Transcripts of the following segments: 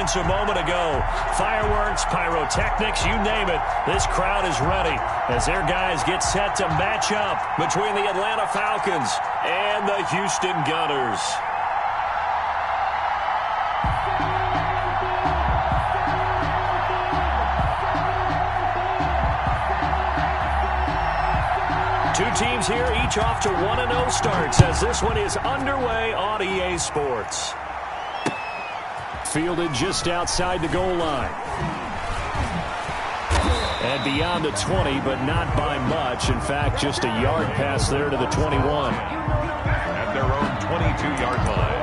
seconds a moment ago. Fireworks, pyrotechnics, you name it. This crowd is ready as their guys get set to match up between the Atlanta Falcons and the Houston Gunners. Two teams here, each off to 1-0 starts as this one is underway on EA Sports. Fielded just outside the goal line. And beyond the 20, but not by much. In fact, just a yard pass there to the 21. At their own 22-yard line.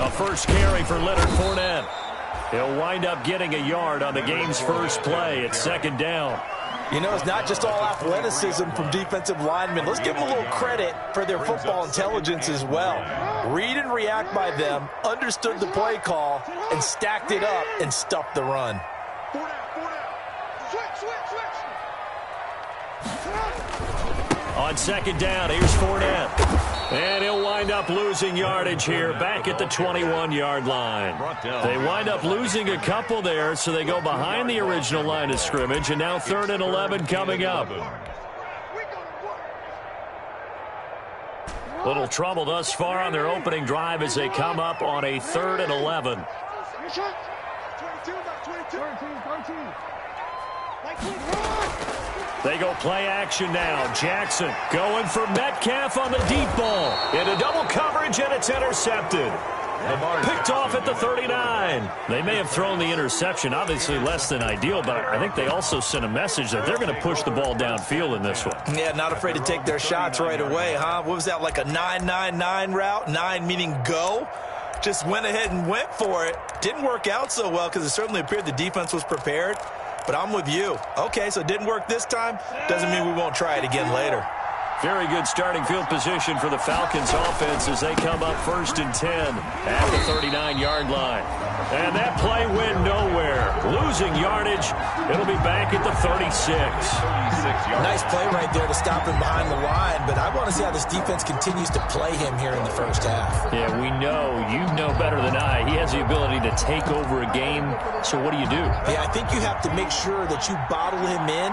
A first carry for Leonard Fournette. He'll wind up getting a yard on the game's first play. It's second down. You know, it's not just all athleticism from defensive linemen. Let's give them a little credit for their football intelligence as well. Read and react by them, understood the play call, and stacked it up and stuffed the run. On second down, here's Fournette. And he'll wind up losing yardage here back at the 21-yard line. They wind up losing a couple there, so they go behind the original line of scrimmage, and now 3rd and 11 coming up. Little trouble thus far on their opening drive as they come up on a 3rd and 11. They go play action now. Jackson going for Metcalf on the deep ball. Into double coverage, and it's intercepted. Picked off at the 39. They may have thrown the interception, obviously less than ideal, but I think they also sent a message that they're going to push the ball downfield in this one. Yeah, not afraid to take their shots right away, huh? What was that, like a 9-9-9 route? 9 meaning go? Just went ahead and went for it. Didn't work out so well because it certainly appeared the defense was prepared. But I'm with you. Okay, so it didn't work this time. Doesn't mean we won't try it again later. Very good starting field position for the Falcons offense as they come up 1st and 10 at the 39-yard line. And that play went nowhere. Losing yardage. It'll be back at the 36. Nice play right there to stop him behind the line, but I want to see how this defense continues to play him here in the first half. Yeah, we know. You know better than I. He has the ability to take over a game. So what do you do? Yeah, I think you have to make sure that you bottle him in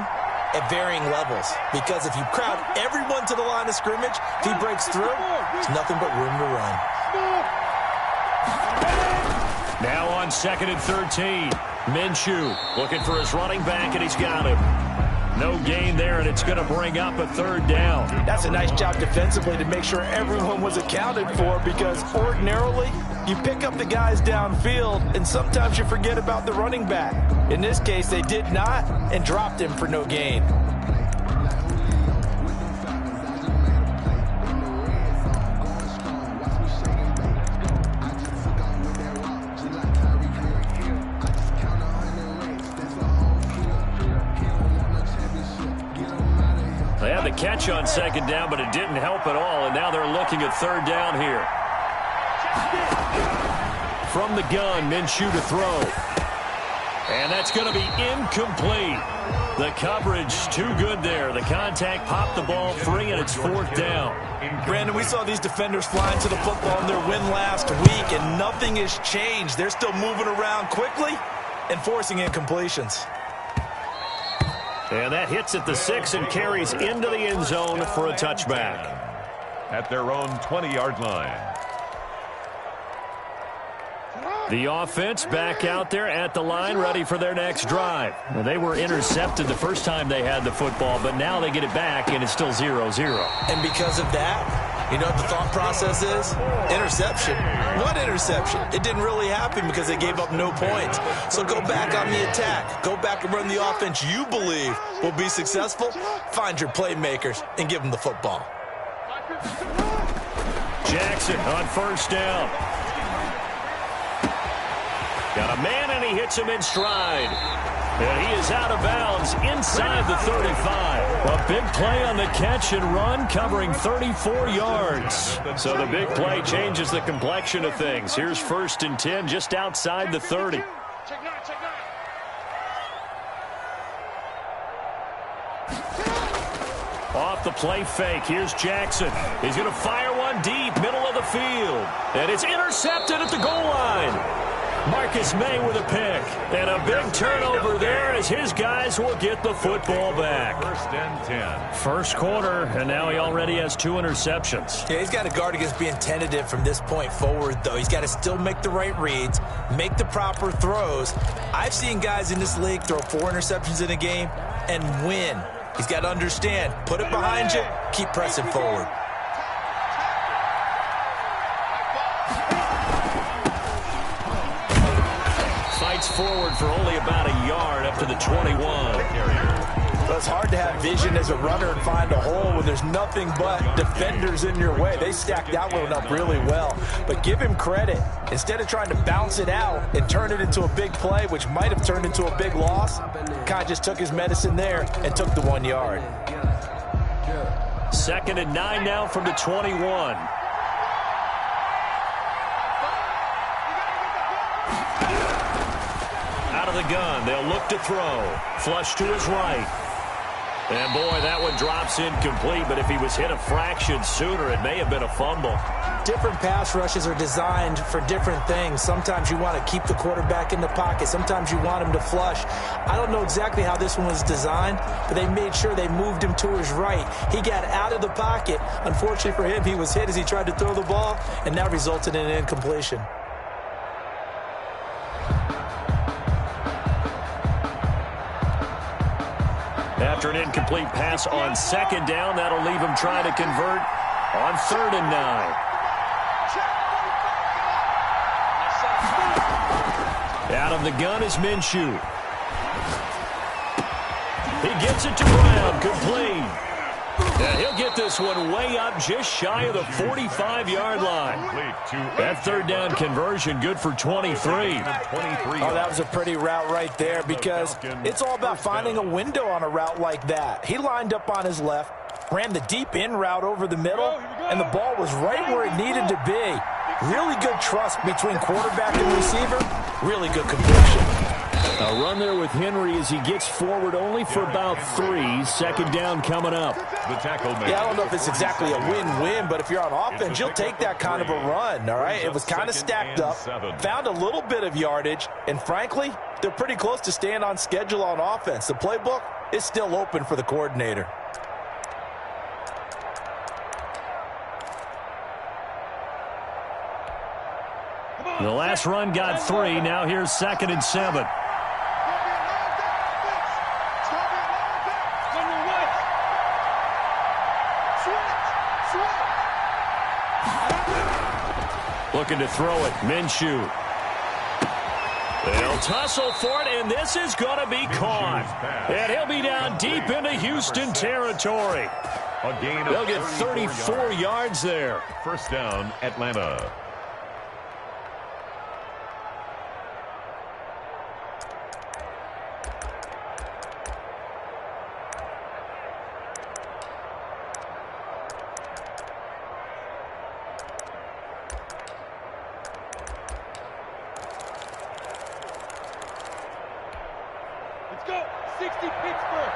at varying levels, because if you crowd everyone to the line of scrimmage, if he breaks through, there's nothing but room to run. Now on 2nd and 13, Minshew looking for his running back, and he's got him. No gain there, and it's going to bring up a 3rd down. That's a nice job defensively to make sure everyone was accounted for, because ordinarily you pick up the guys downfield, and sometimes you forget about the running back. In this case, they did not and dropped him for no gain. They had the catch on 2nd down, but it didn't help at all, and now they're looking at 3rd down here. From the gun, Minshew to throw. And that's going to be incomplete. The coverage too good there. The contact popped the ball free, and it's 4th down. Brandon, we saw these defenders flying to the football in their win last week, and nothing has changed. They're still moving around quickly and forcing incompletions. And that hits at the 6 and carries into the end zone for a touchback. At their own 20-yard line. The offense back out there at the line, ready for their next drive. Well, they were intercepted the first time they had the football, but now they get it back, and it's still 0-0. And because of that, you know what the thought process is? Interception. What interception? It didn't really happen because they gave up no points. So go back on the attack. Go back and run the offense you believe will be successful. Find your playmakers and give them the football. Jackson on 1st down. Got a man, and he hits him in stride. And he is out of bounds inside the 35. A big play on the catch and run, covering 34 yards. So the big play changes the complexion of things. Here's 1st and 10 just outside the 30. Off the play fake, here's Jackson. He's going to fire one deep, middle of the field. And it's intercepted at the goal line. Marcus May with a pick. And a big turnover there as his guys will get the football back. 1st and 10. First quarter, and now he already has 2 interceptions. Yeah, he's got to guard against being tentative from this point forward, though. He's got to still make the right reads, make the proper throws. I've seen guys in this league throw 4 interceptions in a game and win. He's got to understand, put it behind you, keep pressing forward. Fights forward for only about a yard up to the 21. Well, it's hard to have vision as a runner and find a hole when there's nothing but defenders in your way. They stacked that one up really well. But give him credit. Instead of trying to bounce it out and turn it into a big play, which might have turned into a big loss, Kai just took his medicine there and took the 1 yard. 2nd and 9 now from the 21. Out of the gun, they'll look to throw. Flush to his right. And boy, that one drops incomplete, but if he was hit a fraction sooner, it may have been a fumble. Different pass rushes are designed for different things. Sometimes you want to keep the quarterback in the pocket. Sometimes you want him to flush. I don't know exactly how this one was designed, but they made sure they moved him to his right. He got out of the pocket. Unfortunately for him, he was hit as he tried to throw the ball, and that resulted in an incompletion. After an incomplete pass on 2nd down, that'll leave him trying to convert on 3rd and 9. Out of the gun is Minshew. He gets it to Brown, complete. And he'll get this one way up just shy of the 45-yard line. That 3rd down conversion good for 23. Oh, that was a pretty route right there because it's all about finding a window on a route like that. He lined up on his left, ran the deep in route over the middle, and the ball was right where it needed to be. Really good trust between quarterback and receiver. Really good completion. A run there with Henry as he gets forward only for about 3. 2nd down coming up. The tackle made. Yeah, I don't know if it's exactly a win-win, but if you're on offense, you'll take that kind of a run, all right? It was kind of stacked up, found a little bit of yardage, and frankly, they're pretty close to staying on schedule on offense. The playbook is still open for the coordinator. The last run got 3. Now here's 2nd and 7. Looking to throw it. Minshew. They'll tussle for it, and this is going to be caught. And he'll be down deep into Houston territory. They'll get 34 yards there. 1st down, Atlanta. Go, 60 Pittsburgh.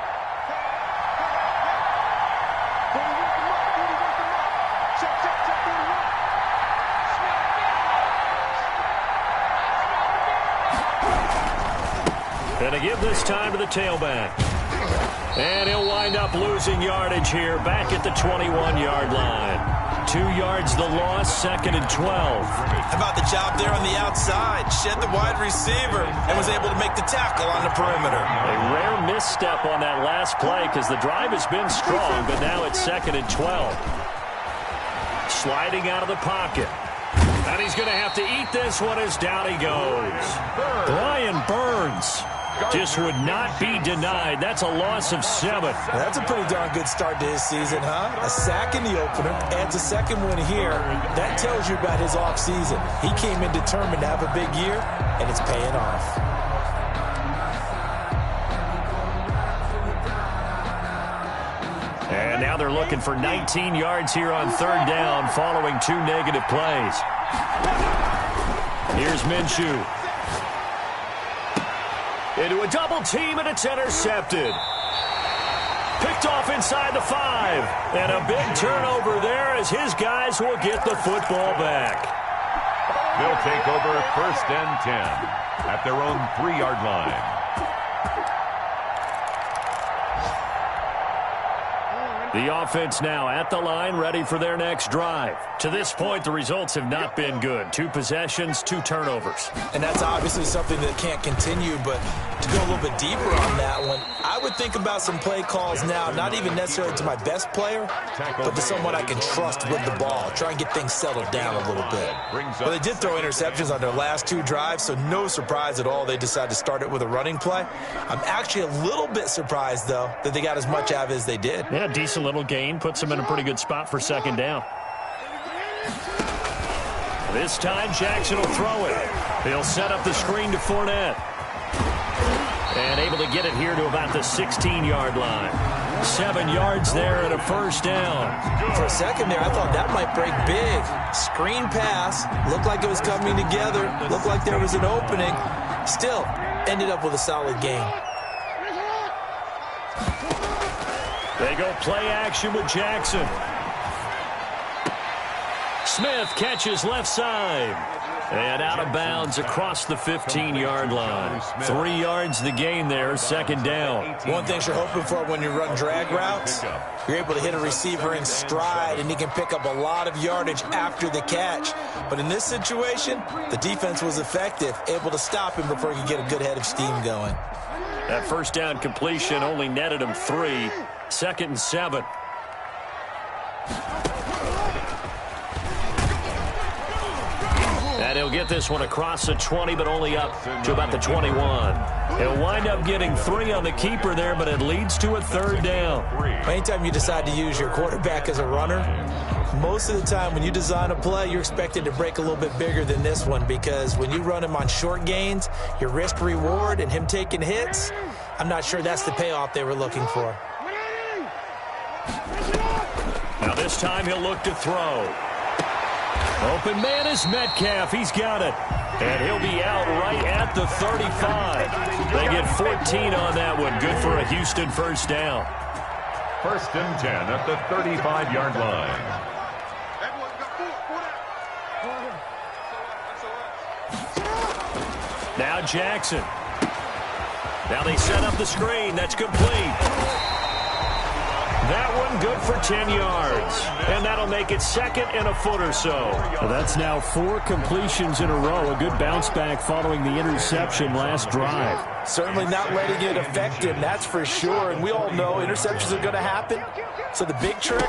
And to give this time to the tailback. And he'll wind up losing yardage here back at the 21-yard line. 2 yards the loss, 2nd and 12. How about the job there on the outside? Shed the wide receiver and was able to make the tackle on the perimeter. A rare misstep on that last play because the drive has been strong, but now it's 2nd and 12. Sliding out of the pocket. And he's going to have to eat this one as down he goes. Brian Burns just would not be denied. That's a loss of 7. That's a pretty darn good start to his season, huh? A sack in the opener, adds a second one here. That tells you about his offseason. He came in determined to have a big year, and it's paying off. And now they're looking for 19 yards here on third down following 2 negative plays. Here's Minshew. Into a double team, and it's intercepted. Picked off inside the 5. And a big turnover there as his guys will get the football back. They'll take over 1st and 10 at their own 3-yard line. The offense now at the line, ready for their next drive. To this point, the results have not been good. 2 possessions, 2 turnovers. And that's obviously something that can't continue, but to go a little bit deeper on that one, I would think about some play calls now, not even necessarily to my best player, but to someone I can trust with the ball. Try and get things settled down a little bit. Well, they did throw interceptions on their last 2 drives, so no surprise at all they decided to start it with a running play. I'm actually a little bit surprised, though, that they got as much out of it as they did. Yeah, decent little gain. Puts them in a pretty good spot for 2nd down. This time, Jackson will throw it. He'll set up the screen to Fournette. And able to get it here to about the 16-yard line. 7 yards there and a 1st down. For a second there, I thought that might break big. Screen pass. Looked like it was coming together. Looked like there was an opening. Still, ended up with a solid gain. They go play action with Jackson. Smith catches left side. And out of bounds across the 15-yard line. 3 yards the gain there, 2nd down. One thing you're hoping for when you run drag routes, you're able to hit a receiver in stride, and he can pick up a lot of yardage after the catch. But in this situation, the defense was effective, able to stop him before he could get a good head of steam going. That 1st down completion only netted him 3. 2nd and 7. And he'll get this one across the 20, but only up to about the 21. He'll wind up getting 3 on the keeper there, but it leads to a 3rd down. Anytime you decide to use your quarterback as a runner, most of the time when you design a play, you're expected to break a little bit bigger than this one, because when you run him on short gains, your risk reward and him taking hits, I'm not sure that's the payoff they were looking for. Now this time he'll look to throw. Open man is Metcalf. He's got it. And he'll be out right at the 35. They get 14 on that one. Good for a Houston 1st down. 1st and 10 at the 35-yard line. Now Jackson. Now they set up the screen. That's complete. That one good for 10 yards. And that'll make it 2nd and a foot or so. Well, that's now 4 completions in a row. A good bounce back following the interception last drive. Certainly not letting it affect him, that's for sure. And we all know interceptions are going to happen. So the big trick,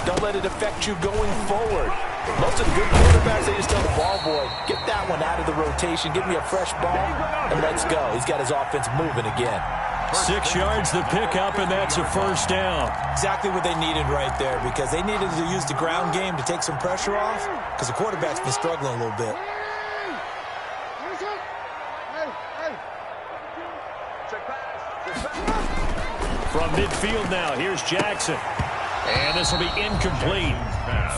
don't let it affect you going forward. Most of the good quarterbacks, they just tell the ball boy, get that one out of the rotation, give me a fresh ball, and let's go. He's got his offense moving again. 6 yards the pickup, and that's a 1st down. Exactly what they needed right there, because they needed to use the ground game to take some pressure off, because the quarterback's been struggling a little bit. From midfield now, here's Jackson. And this will be incomplete.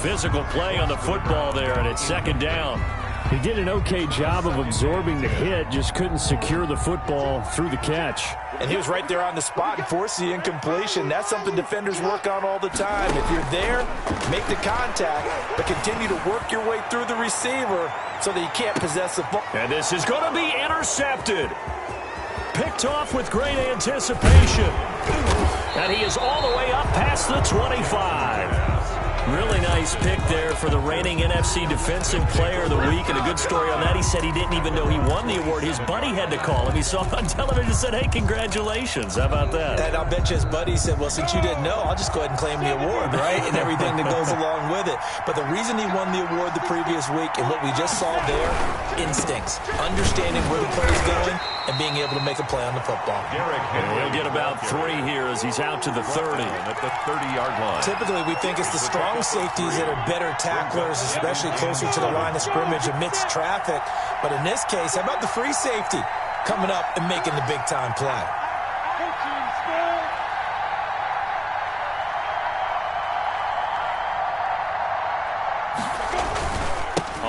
Physical play on the football there, and it's 2nd down. He did an okay job of absorbing the hit, just couldn't secure the football through the catch. And he was right there on the spot and forced the incompletion. That's something defenders work on all the time. If you're there, make the contact, but continue to work your way through the receiver so that you can't possess the ball. And this is going to be intercepted. Picked off with great anticipation. And he is all the way up past the 25. Really nice pick there for the reigning NFC Defensive Player of the Week. And a good story on that. He said he didn't even know he won the award. His buddy had to call him. He saw it on television and said, hey, congratulations. How about that? And I'll bet you his buddy said, well, since you didn't know, I'll just go ahead and claim the award, right? And everything that goes along with it. But the reason he won the award the previous week and what we just saw there, instincts, understanding where the play is going, and being able to make a play on the football. And he'll get about 3 here as he's out to the 30. At the 30-yard line. Typically, we think it's the strong safeties that are better tacklers, especially closer to the line of scrimmage amidst traffic. But in this case, how about the free safety coming up and making the big-time play?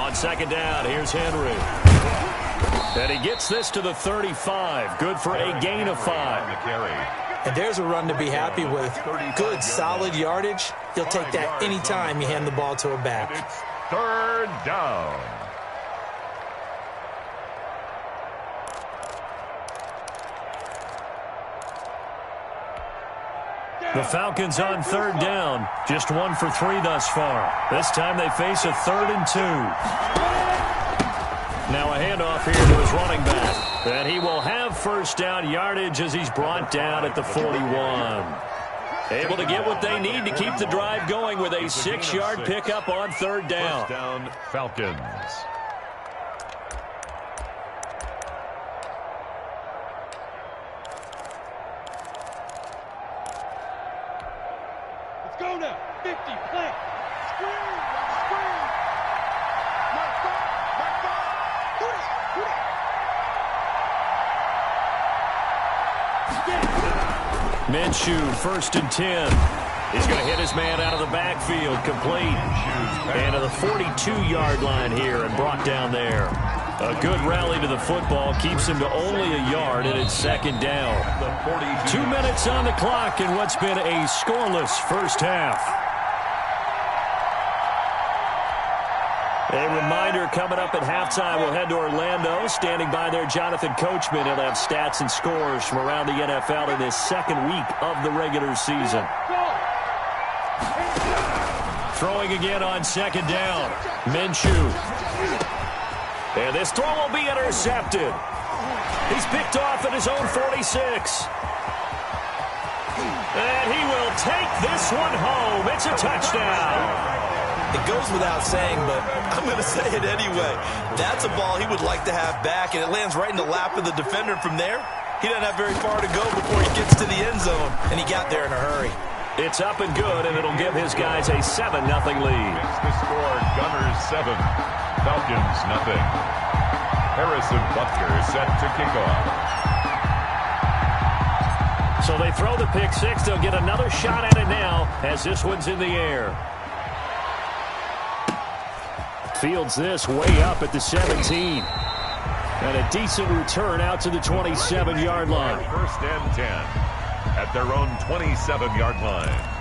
On second down, here's Henry. And he gets this to the 35. Good for a gain of 5. And there's a run to be happy with. Good, solid yardage. He'll take that any time you hand the ball to a back. It's third down. The Falcons on third down. Just 1 for 3 thus far. This time they face a 3rd and 2. Now a handoff here to his running back. And he will have first down yardage as he's brought down at the 41. Able to get what they need to keep the drive going with a 6-yard pickup on third down. First down, Falcons. Let's go now. 50, plant. Screen, screen. Mark up, mark up. Who that? Minshew, 1st and 10. He's going to hit his man out of the backfield, complete. And to the 42-yard line here and brought down there. A good rally to the football keeps him to only a yard, and it's second down. 2 minutes on the clock in what's been a scoreless first half. A reminder coming up at halftime, we'll head to Orlando. Standing by there, Jonathan Coachman. He'll have stats and scores from around the NFL in this second week of the regular season. Throwing again on second down. Minshew. And this throw will be intercepted. He's picked off at his own 46. And he will take this one home. It's a touchdown. It goes without saying, but I'm going to say it anyway. That's a ball he would like to have back, and it lands right in the lap of the defender from there. He doesn't have very far to go before he gets to the end zone, and he got there in a hurry. It's up and good, and it'll give his guys a 7-0 lead. It's the score, Gunners 7, Falcons nothing. Harrison Butker set to kick off. So they throw the pick six. They'll get another shot at it now as this one's in the air. Fields this way up at the 17. And a decent return out to the 27-yard line. First and 10 at their own 27-yard line.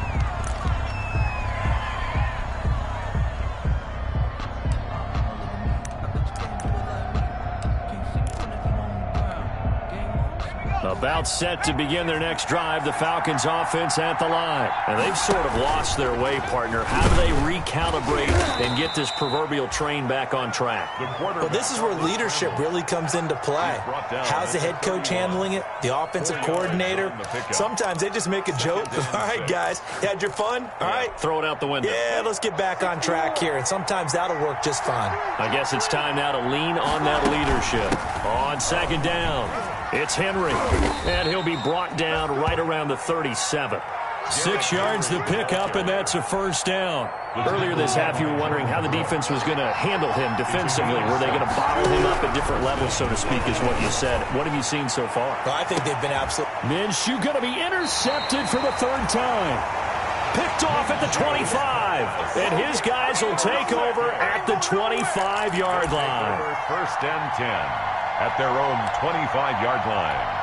About set to begin their next drive, the Falcons offense at the line. And they've sort of lost their way, partner. How do they recalibrate and get this proverbial train back on track? Well, this is where leadership really comes into play. How's the head coach handling it? The offensive coordinator? Sometimes they just make a joke. All right, guys, you had your fun? All right. Throw it out the window. Yeah, let's get back on track here. And sometimes that'll work just fine. I guess it's time now to lean on that leadership. On second down, it's Henry. And he'll be brought down right around the 37. 6 yards the pickup, and that's a first down. Earlier this half, you were wondering how the defense was going to handle him defensively. Were they going to bottle him up at different levels, so to speak, is what you said. What have you seen so far? Well, I think they've been absolute. Minshew going to be intercepted for the 3rd time. Picked off at the 25. And his guys will take over at the 25-yard line. First and 10 at their own 25-yard line.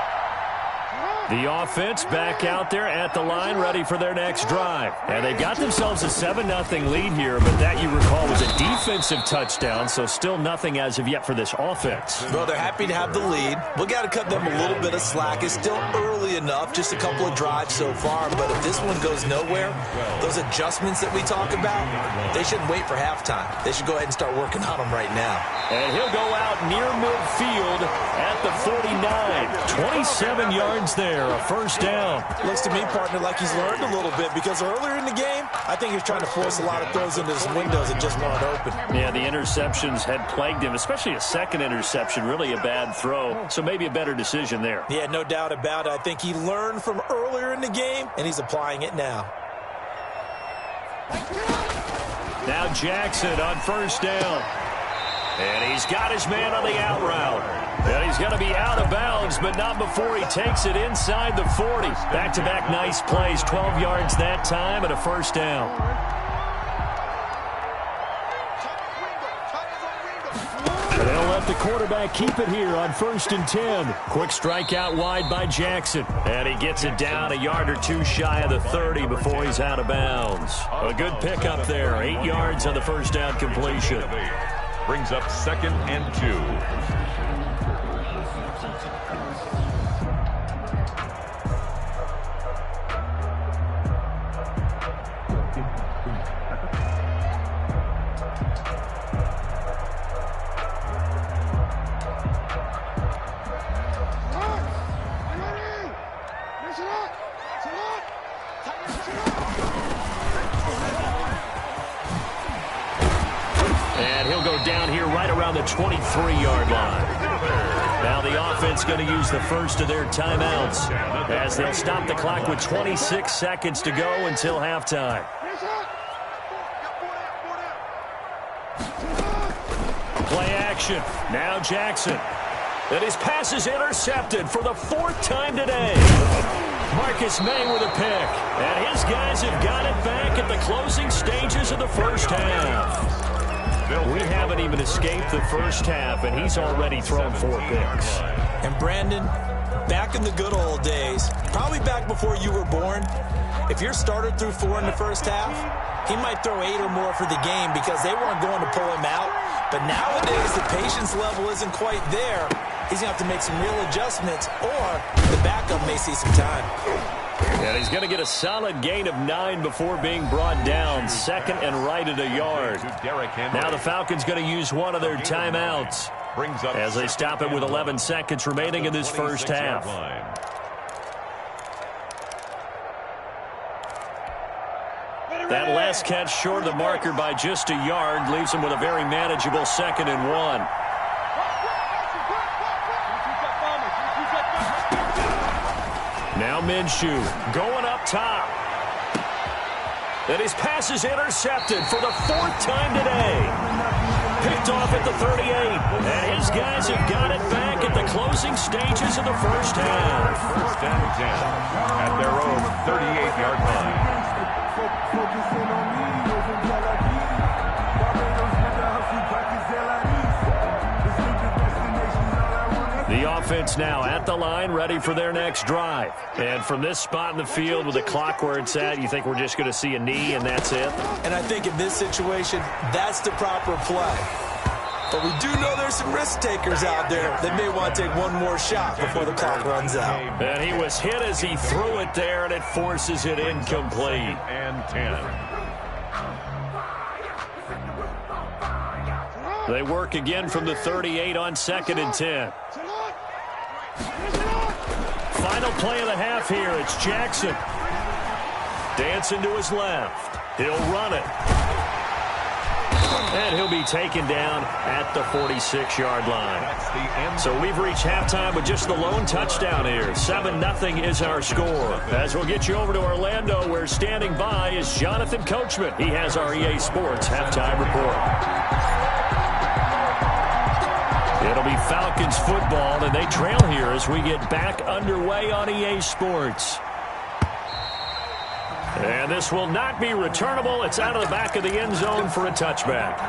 The offense back out there at the line, ready for their next drive. And they've got themselves a 7-0 lead here, but that, you recall, was a defensive touchdown, so still nothing as of yet for this offense. Well, they're happy to have the lead. We got to cut them a little bit of slack. It's still early enough, just a couple of drives so far, but if this one goes nowhere, those adjustments that we talk about, they shouldn't wait for halftime. They should go ahead and start working on them right now. And he'll go out near midfield at the 49. 27 yards there. A first down. Looks to me, partner, like he's learned a little bit because earlier in the game, I think he was trying to force a lot of throws into his windows that just weren't open. Yeah, the interceptions had plagued him, especially a second interception, really a bad throw. So maybe a better decision there. Yeah, no doubt about it. I think he learned from earlier in the game, and he's applying it now. Now Jackson on first down. And he's got his man on the out route. And he's going to be out of bounds, but not before he takes it inside the 40. Back-to-back nice plays, 12 yards that time, and a first down. let the quarterback keep it here on 1st and 10. Quick strike out wide by Jackson. And he gets it down a yard or two shy of the 30 before he's out of bounds. A good pickup there. 8 yards on the first down completion. Brings up 2nd and 2. And he'll go down here right around the 23-yard line. Now the offense going to use the first of their timeouts as they'll stop the clock with 26 seconds to go until halftime. Play action. Now Jackson. And his pass is intercepted for the 4th time today. Marcus May with a pick. And his guys have got it back at the closing stages of the first half. We haven't even escaped the first half, and he's already thrown 4 picks. And Brandon, back in the good old days, probably back before you were born, if your starter threw 4 in the first half, he might throw 8 or more for the game because they weren't going to pull him out. But nowadays, the patience level isn't quite there. He's going to have to make some real adjustments, or the backup may see some time. And he's going to get a solid gain of 9 before being brought down. 2nd and right at a yard. Now the Falcons going to use one of their timeouts as they stop it with 11 seconds remaining in this first half. That last catch short of the marker by just a yard leaves him with a very manageable 2nd and 1. Now Minshew going up top. And his pass is intercepted for the 4th time today. Picked off at the 38. And his guys have got it back at the closing stages of the first half. 1st and 10 at their own 38-yard line. The offense now at the line, ready for their next drive. And from this spot in the field with the clock where it's at, you think we're just going to see a knee and that's it? And I think in this situation, that's the proper play. But we do know there's some risk takers out there that may want to take one more shot before the clock runs out. And he was hit as he threw it there, and it forces it incomplete. And 10. They work again from the 38 on 2nd and 10. Final play of the half here. It's Jackson. Dancing to his left. He'll run it. And he'll be taken down at the 46-yard line. So we've reached halftime with just the lone touchdown here. 7-0 is our score. As we'll get you over to Orlando, where standing by is Jonathan Coachman. He has our EA Sports halftime report. It'll be Falcons football, and they trail here as we get back underway on EA Sports. And this will not be returnable. It's out of the back of the end zone for a touchback.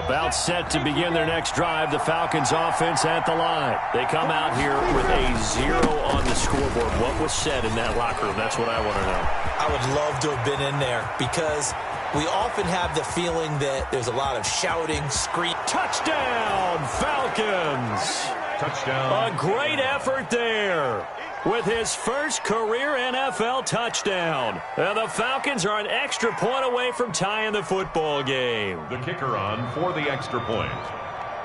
About set to begin their next drive, the Falcons offense at the line. They come out here with a 0 on the scoreboard. What was said in that locker room? That's what I want to know. I would love to have been in there because we often have the feeling that there's a lot of shouting, screaming. Touchdown, Falcons! Touchdown. A great effort there with his first career NFL touchdown. And the Falcons are an extra point away from tying the football game. The kicker on for the extra point.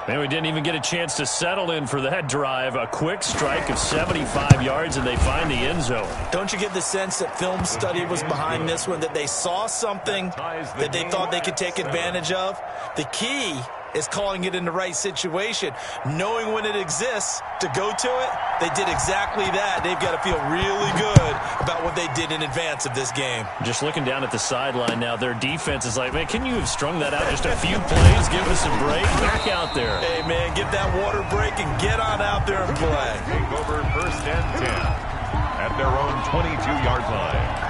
And we didn't even get a chance to settle in for that drive. A quick strike of 75 yards, and they find the end zone. Don't you get the sense that film study was behind this one, that they saw something that they thought they could take advantage of? The key is calling it in the right situation, knowing when it exists to go to it. They did exactly that. They've got to feel really good about what they did in advance of this game. Just looking down at the sideline now, their defense is like, man, can you have strung that out just a few plays? Give us a break. Back out there. Hey, man, get that water break and get on out there and play. Take over 1st and 10 at their own 22-yard line.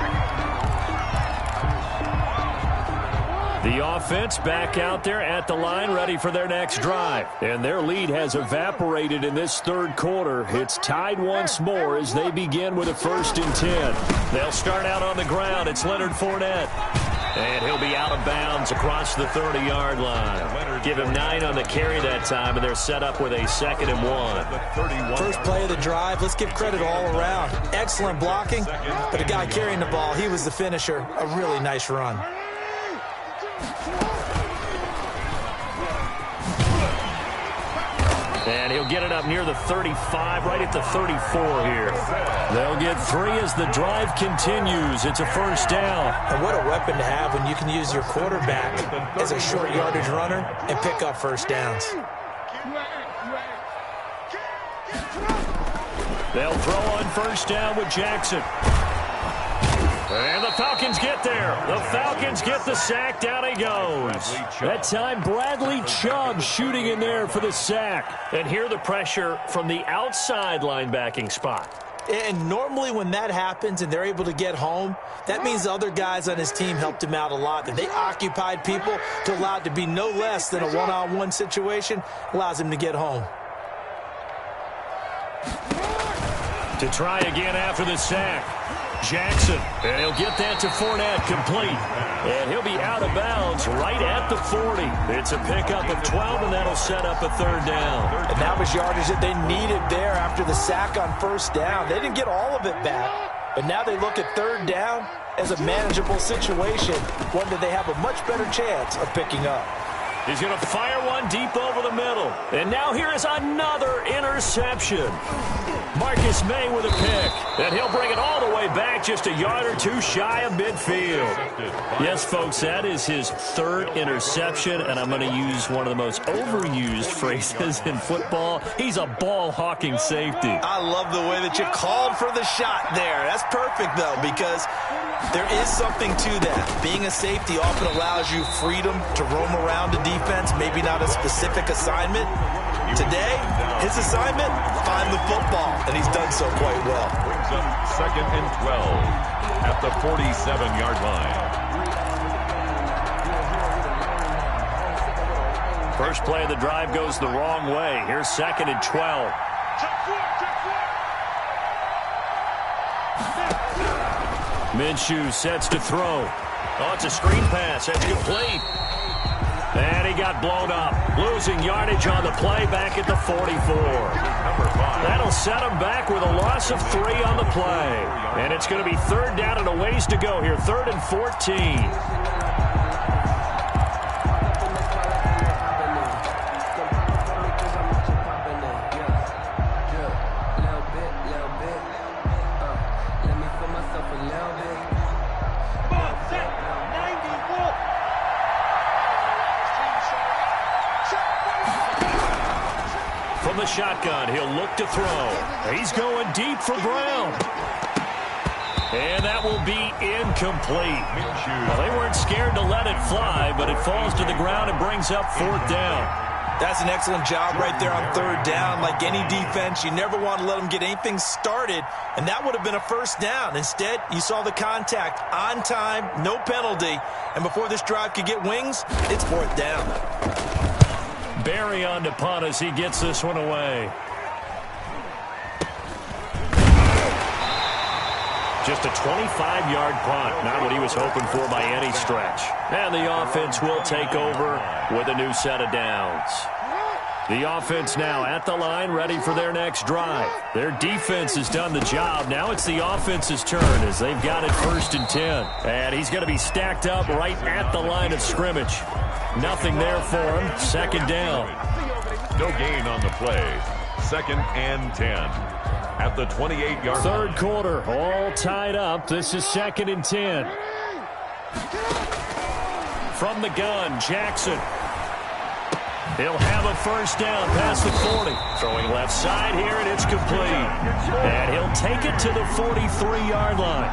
The offense back out there at the line, ready for their next drive. And their lead has evaporated in this third quarter. It's tied once more as they begin with a 1st and 10. They'll start out on the ground. It's Leonard Fournette. And he'll be out of bounds across the 30-yard line. Give him 9 on the carry that time, and they're set up with a 2nd and 1. First play of the drive, let's give credit all around. Excellent blocking, but the guy carrying the ball, he was the finisher. A really nice run. And he'll get it up near the 35, right at the 34 here. They'll get 3 as the drive continues. It's a 1st down. And what a weapon to have when you can use your quarterback as a short yardage runner and pick up 1st downs. They'll throw on 1st down with Jackson. And the Falcons get there. The Falcons get the sack. Down he goes. That time, Bradley Chubb shooting in there for the sack. And here the pressure from the outside linebacking spot. And normally when that happens and they're able to get home, that means the other guys on his team helped him out a lot. That they occupied people to allow it to be no less than a one-on-one situation allows him to get home. To try again after the sack. Jackson, and he'll get that to Fournette, complete. And he'll be out of bounds right at the 40. It's a pickup of 12, and that'll set up a 3rd down. And that was yardage that they needed there after the sack on 1st down. They didn't get all of it back, but now they look at 3rd down as a manageable situation, one that they have a much better chance of picking up. He's going to fire one deep over the middle. And now here is another interception. Marcus May with a pick. And he'll bring it all the way back just a yard or 2 shy of midfield. Yes, folks, that is his 3rd interception. And I'm going to use one of the most overused phrases in football. He's a ball-hawking safety. I love the way that you called for the shot there. That's perfect, though, because there is something to that. Being a safety often allows you freedom to roam around the defense, maybe not a specific assignment. Today, his assignment, find the football, and he's done so quite well. Brings up 2nd and 12 at the 47-yard line. First play of the drive goes the wrong way. Here's 2nd and 12. Minshew sets to throw. Oh, it's a screen pass. That's complete. And he got blown up. Losing yardage on the play back at the 44. That'll set him back with a loss of 3 on the play. And it's going to be 3rd down and a ways to go here. 3rd and 14. From the shotgun, he'll look to throw. He's going deep for Brown. And that will be incomplete. Well, they weren't scared to let it fly, but it falls to the ground and brings up 4th down. That's an excellent job right there on 3rd down. Like any defense, you never want to let them get anything started, and that would have been a 1st down. Instead, you saw the contact on time, no penalty, and before this drive could get wings, it's 4th down. Barry on to punt as he gets this one away. Just a 25-yard punt. Not what he was hoping for by any stretch. And the offense will take over with a new set of downs. The offense now at the line, ready for their next drive. Their defense has done the job. Now it's the offense's turn as they've got it 1st and 10. And he's going to be stacked up right at the line of scrimmage. Nothing there for him. 2nd down. No gain on the play. 2nd and 10 at the 28-yard line. 3rd quarter, all tied up. This is 2nd and 10. From the gun, Jackson. He'll have a first down past the 40. Throwing left side here, and it's complete. And he'll take it to the 43-yard line.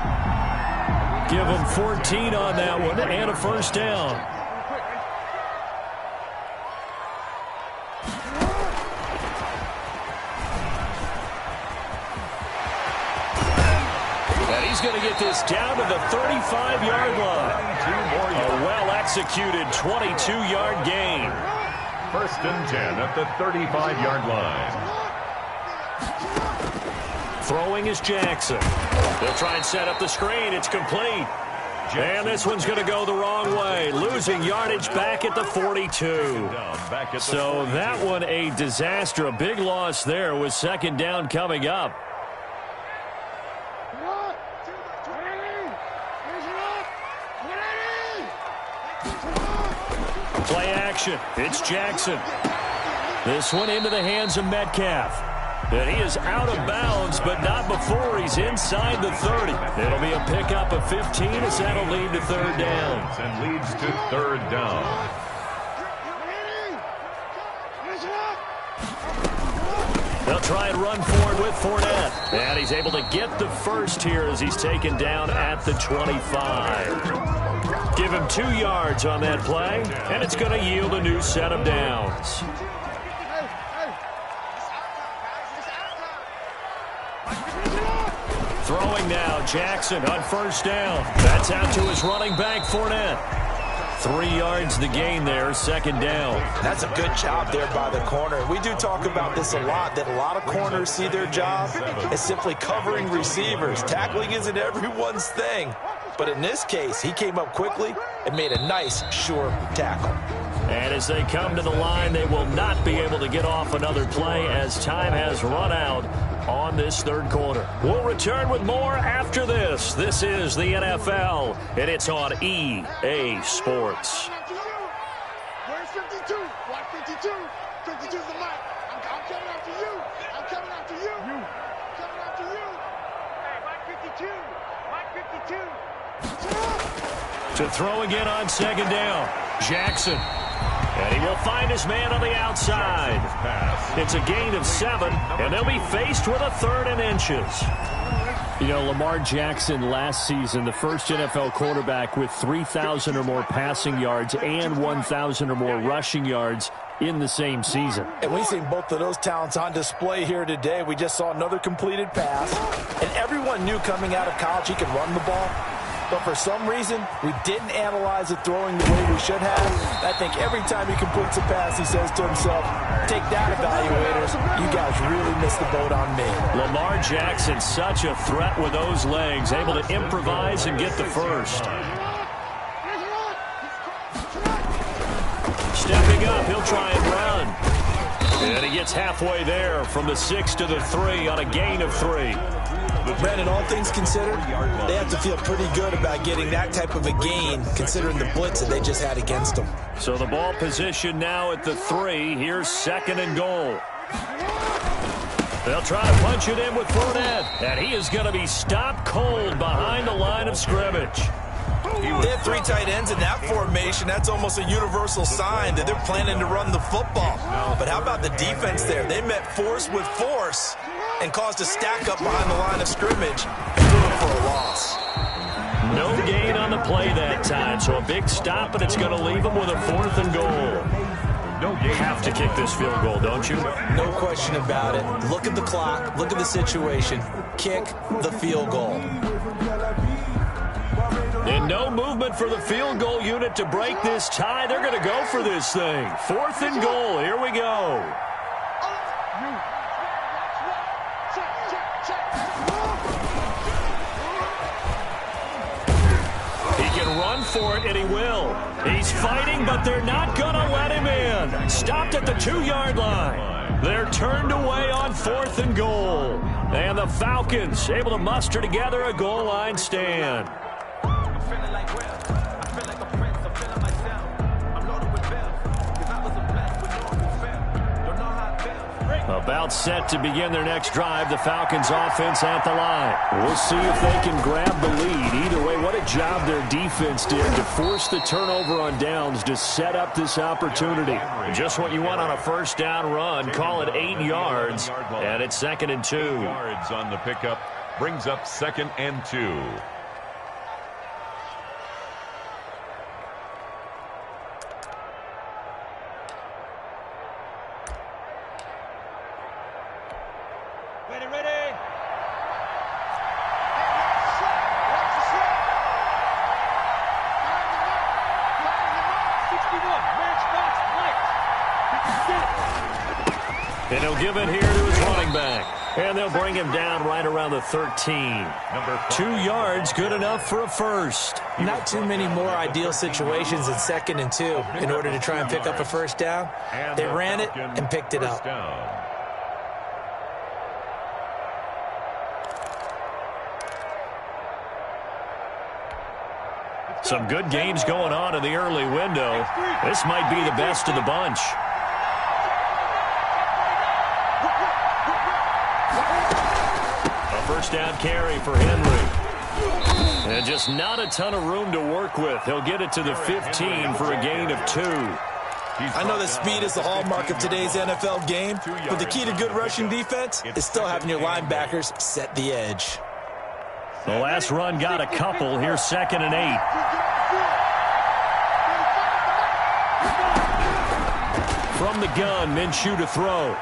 Give him 14 on that one and a first down. And he's going to get this down to the 35-yard line. A well-executed 22-yard gain. First and 10 at the 35-yard line. Throwing is Jackson. They'll try and set up the screen. It's complete. And this one's going to go the wrong way. Losing yardage back at the 42. So that one a disaster. A big loss there with second down coming up. Play action. It's Jackson. This one into the hands of Metcalf. And he is out of bounds, but not before he's inside the 30. It'll be a pickup of 15 as that'll lead to third down. And leads to third down. They'll try and run forward with Fournette. And he's able to get the first here as he's taken down at the 25. Give him 2 yards on that play, and it's going to yield a new set of downs. Throwing now, Jackson on first down. That's out to his running back, Fournette. 3 yards the gain there, second down. That's a good job there by the corner. We do talk about this a lot, that a lot of corners see their job as simply covering receivers. Tackling isn't everyone's thing. But in this case, he came up quickly and made a nice, sure tackle. And as they come to the line, they will not be able to get off another play as time has run out on this third quarter. We'll return with more after this. This is the NFL, and it's on EA Sports. Where's 52? Watch 52. 52's the mic. I'm coming after you. I'm coming after you. Coming after you. Hey, Mike 52. Mike 52. To throw again on second down. Jackson. And he will find his man on the outside. It's a gain of 7, and they'll be faced with a 3rd and inches. You know, Lamar Jackson last season, the first NFL quarterback with 3,000 or more passing yards and 1,000 or more rushing yards in the same season. And we've seen both of those talents on display here today. We just saw another completed pass, and everyone knew coming out of college he could run the ball. But for some reason, we didn't analyze it throwing the way we should have. I think every time he completes a pass, he says to himself, take that, evaluators. You guys really missed the boat on me. Lamar Jackson, such a threat with those legs, able to improvise and get the first. Stepping up, he'll try and run. And he gets halfway there from the 6 to the 3 on a gain of 3. Brandon, all things considered, they have to feel pretty good about getting that type of a gain, considering the blitz that they just had against them. So the ball position now at the 3. Here's second and goal. They'll try to punch it in with Fournette, and he is going to be stopped cold behind the line of scrimmage. They have 3 tight ends in that formation. That's almost a universal sign that they're planning to run the football. But how about the defense there? They met force with force and caused a stack up behind the line of scrimmage and threw it for a loss. No gain on the play that time, so a big stop, and it's going to leave them with a 4th and goal. You have to kick this field goal, don't you? No question about it. Look at the clock. Look at the situation. Kick the field goal. And no movement for the field goal unit to break this tie. They're going to go for this thing. 4th and goal. Here we go. He can run for it, and he will. He's fighting, but they're not going to let him in. Stopped at the 2-yard line. They're turned away on 4th and goal. And the Falcons able to muster together a goal line stand. About set to begin their next drive. The Falcons offense at the line. We'll see if they can grab the lead. Either way, what a job their defense did to force the turnover on downs to set up this opportunity. Just what you want on a first down run. Call it 8 yards, and it's 2nd and 2. Yards on the pickup brings up 2nd and 2. And he'll give it here to his running back. And they'll bring him down right around the 13. 2 yards, good enough for a first. Not too many more ideal situations in 2nd and 2 in order to try and pick up a first down. They ran it and picked it up. Some good games going on in the early window. This might be the best of the bunch. First down carry for Henry. And just not a ton of room to work with. He'll get it to the 15 for a gain of 2. I know that speed is the hallmark of today's NFL game, but the key to good rushing defense is still having your linebackers set the edge. The last run got a couple. Here's 2nd and 8. From the gun, Minshew to throw.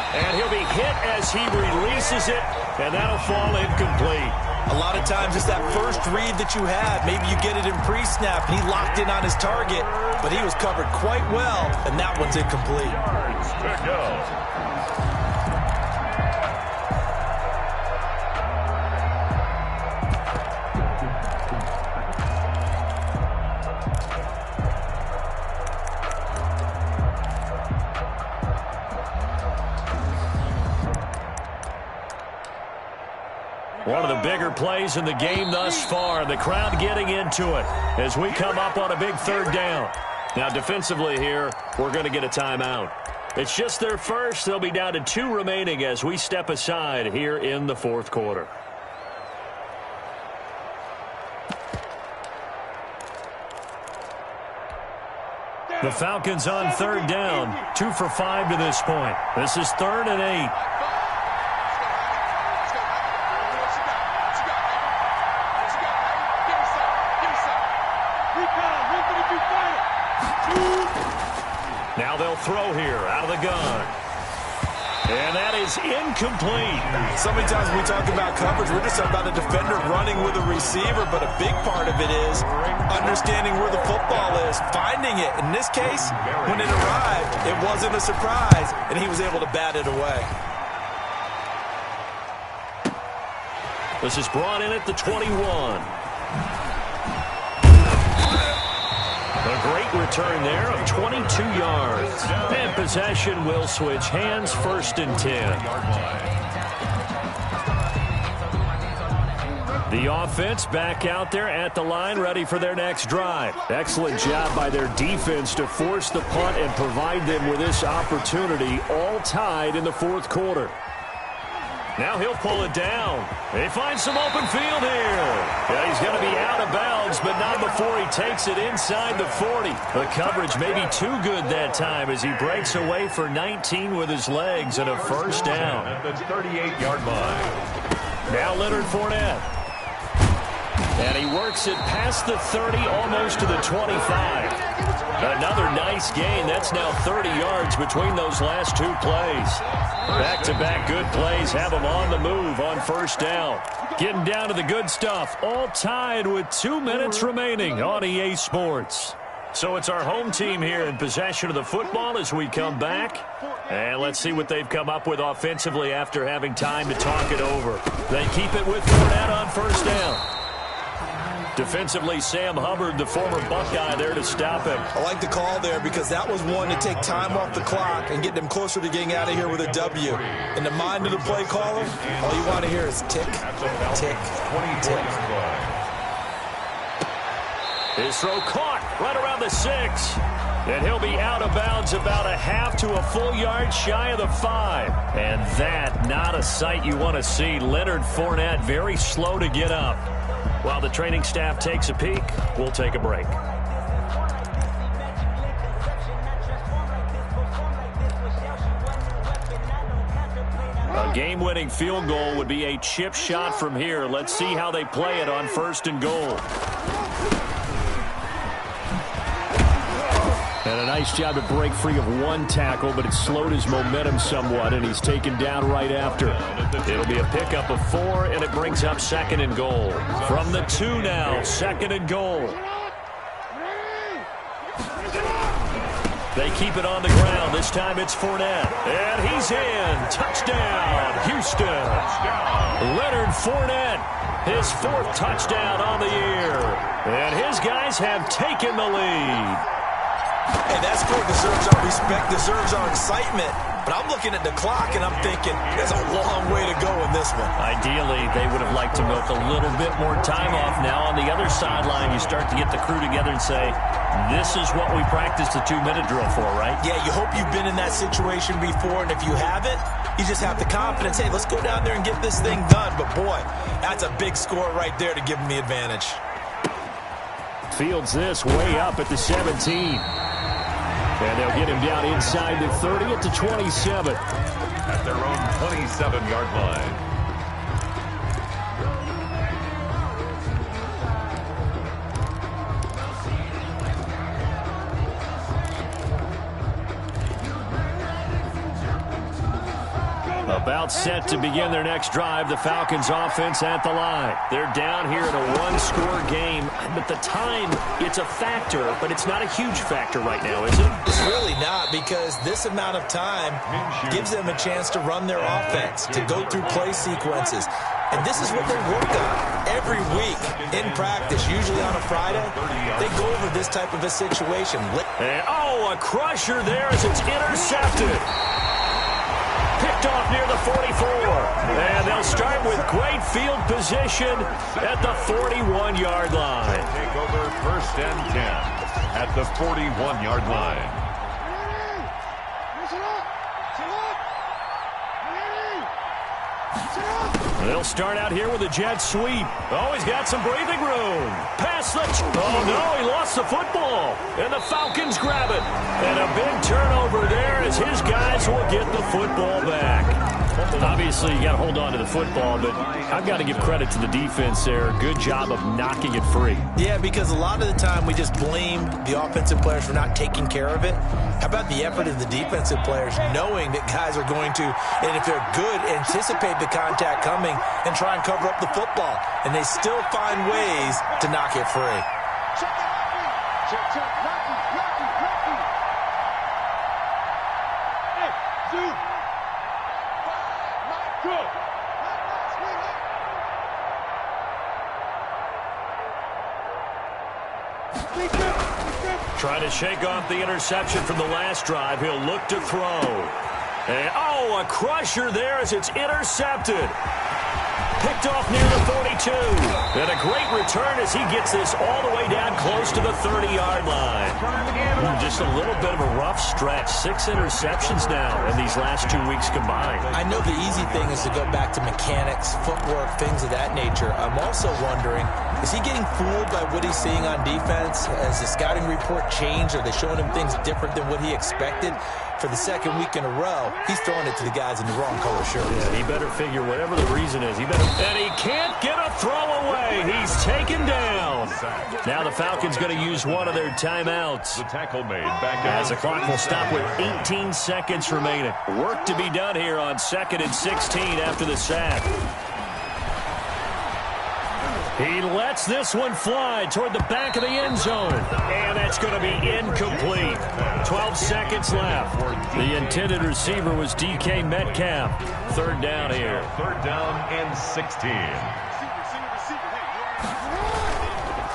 And he'll be hit as he releases it, and that'll fall incomplete. A lot of times it's that first read that you have. Maybe you get it in pre-snap, and he locked in on his target, but he was covered quite well, and that one's incomplete. To go. One of the bigger plays in the game thus far. The crowd getting into it as we come up on a big 3rd down. Now, defensively here, we're going to get a timeout. It's just their first. They'll be down to 2 remaining as we step aside here in the 4th quarter. The Falcons on 3rd down. 2 for 5 to this point. This is 3rd and 8. Now they'll throw here out of the gun. And that is incomplete. So many times when we talk about coverage, we're just about a defender running with a receiver, but a big part of it is understanding where the football is, finding it. In this case, when it arrived, it wasn't a surprise, and he was able to bat it away. This is brought in at the 21. A great return there of 22 yards. And possession will switch hands, 1st and 10. The offense back out there at the line, ready for their next drive. Excellent job by their defense to force the punt and provide them with this opportunity, all tied in the 4th quarter. Now he'll pull it down. They find some open field here. Yeah, he's going to be out of bounds, but not before he takes it inside the 40. The coverage may be too good that time as he breaks away for 19 with his legs and a first down. At the 38-yard line. Now Leonard Fournette. And he works it past the 30, almost to the 25. Another nice gain. That's now 30 yards between those last 2 plays. Back-to-back good plays have them on the move on first down. Getting down to the good stuff. All tied with 2 minutes remaining on EA Sports. So it's our home team here in possession of the football as we come back. And let's see what they've come up with offensively after having time to talk it over. They keep it with Fournette on first down. Defensively, Sam Hubbard, the former Buckeye, there to stop him. I like the call there because that was one to take time off the clock and get them closer to getting out of here with a W. In the mind of the play caller, all you want to hear is tick, tick, tick. His throw caught right around the 6. And he'll be out of bounds about a half to a full yard shy of the 5. And that, not a sight you want to see. Leonard Fournette very slow to get up. While the training staff takes a peek, we'll take a break. A game-winning field goal would be a chip shot from here. Let's see how they play it on 1st and goal. And a nice job to break free of one tackle, but it slowed his momentum somewhat, and he's taken down right after. It'll be a pickup of 4, and it brings up 2nd and goal. From the 2 now, 2nd and goal. They keep it on the ground. This time it's Fournette. And he's in. Touchdown, Houston. Leonard Fournette, his 4th touchdown on the year. And his guys have taken the lead. Hey, that score deserves our respect, deserves our excitement. But I'm looking at the clock, and I'm thinking, there's a long way to go in this one. Ideally, they would have liked to milk a little bit more time off. Now on the other sideline, you start to get the crew together and say, this is what we practiced the 2-minute drill for, right? Yeah, you hope you've been in that situation before, and if you haven't, you just have the confidence, hey, let's go down there and get this thing done. But, boy, that's a big score right there to give them the advantage. Fields this way up at the 17. And they'll get him down inside the 30 at the 27. At their own 27-yard line. About set to begin their next drive, the Falcons offense at the line. They're down here in a 1-score game, but the time, it's a factor, but it's not a huge factor right now, is it? It's really not, because this amount of time gives them a chance to run their offense, to go through play sequences. And this is what they work on every week in practice, usually on a Friday. They go over this type of a situation. And, a crusher there as it's intercepted. Picked off near the 44. And they'll start with great field position at the 41-yard line. Take over 1st and 10 at the 41-yard line. They'll start out here with a jet sweep. Oh, he's got some breathing room. Pass the... Oh, no, he lost the football. And the Falcons grab it. And a big turnover there as his guys will get the football back. Obviously, you got to hold on to the football, but I've got to give credit to the defense there. Good job of knocking it free. Yeah, because a lot of the time we just blame the offensive players for not taking care of it. How about the effort of the defensive players knowing that guys are going to, and if they're good, anticipate the contact coming and try and cover up the football. And they still find ways to knock it free. Trying to shake off the interception from the last drive. He'll look to throw. And, a crusher there as it's intercepted. Picked off near the 42. And a great return as he gets this all the way down close to the 30-yard line. Just a little bit of a rough stretch. 6 interceptions now in these last 2 weeks combined. I know the easy thing is to go back to mechanics, footwork, things of that nature. I'm also wondering, is he getting fooled by what he's seeing on defense? Has the scouting report changed? Are they showing him things different than what he expected? For the 2nd week in a row, he's throwing it to the guys in the wrong color shirts. Yeah, he better figure whatever the reason is. And he can't get a throw away. He's taken down. Now the Falcons going to use one of their timeouts. The tackle made back as the clock will stop with 18 seconds remaining. Work to be done here on 2nd and 16 after the sack. He lets this one fly toward the back of the end zone. And that's going to be incomplete. 12 seconds left. The intended receiver was DK Metcalf. 3rd down here. 3rd down and 16.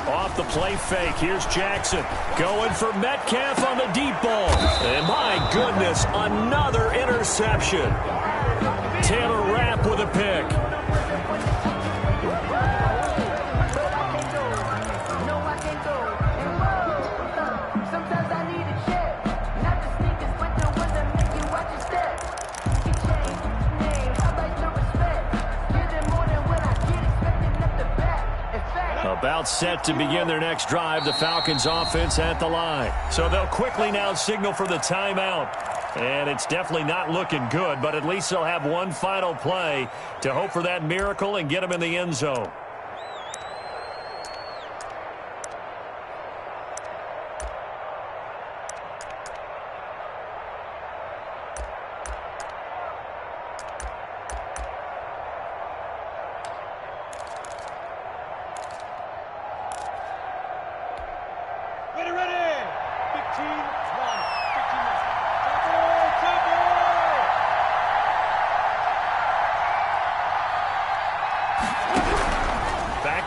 Off the play fake, here's Jackson. Going for Metcalf on the deep ball. And my goodness, another interception. Taylor Rapp with a pick. About set to begin their next drive, the Falcons offense at the line. So they'll quickly now signal for the timeout. And it's definitely not looking good, but at least they'll have one final play to hope for that miracle and get them in the end zone.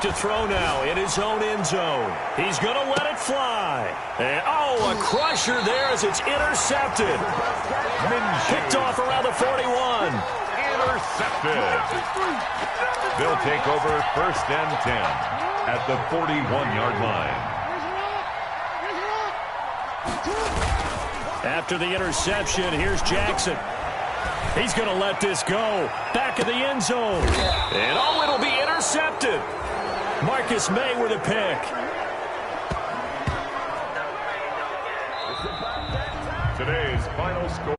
To throw now in his own end zone. He's going to let it fly. And, oh, a crusher there as it's intercepted. Picked off around the 41. Intercepted. They'll take over 1st and 10 at the 41-yard line. After the interception, here's Jackson. He's going to let this go. Back of the end zone. And, oh, it'll be intercepted. Marcus May with a pick. Today's final score.